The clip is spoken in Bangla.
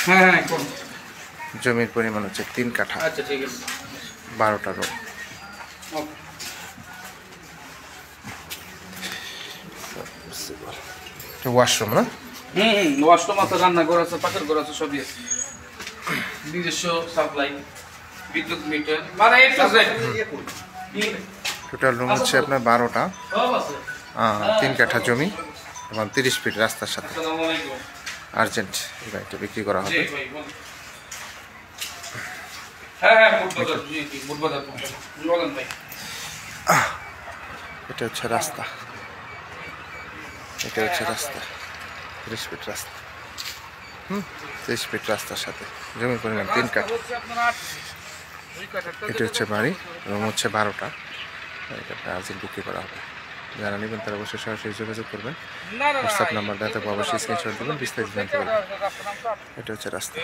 হ্যাঁ হ্যাঁ করুন। জমির পরিমাণ হচ্ছে 3 কাঠা। আচ্ছা ঠিক আছে। 12টা রুম। ওকে। ওয়াশরুম না? ওয়াশরুম আছে, রান্নাঘর আছে, পাকের ঘর আছে, সবই আছে। নিজস্ব সাপ্লাই, বিদ্যুৎ মিটার, মানে টোটাল রুম হচ্ছে আপনার 12টা, 3 কাঠা জমি এবং 30 ফিট রাস্তার সাথে। আর্জেন্ট এই বাড়িটা বিক্রি করা হবে। এটা হচ্ছে রাস্তা, এটা হচ্ছে রাস্তা, 30 ফিট রাস্তা। 30 ফিট রাস্তার সাথে জমির পরিমাণ 3 কাঠা। এটা হচ্ছে বাড়ি, রুম হচ্ছে 12টা। এটা আর্জেন্ট বিক্রি করা হবে। যারা নেবেন তারা অবশ্যই সরাসরি যোগাযোগ করবেন। হোয়াটসঅ্যাপ নাম্বার দেওয়া থাকবে, অবশ্যই স্ক্রিনশট দেবেন, বিস্তারিত জানতে পারবেন। এটা হচ্ছে রাস্তা।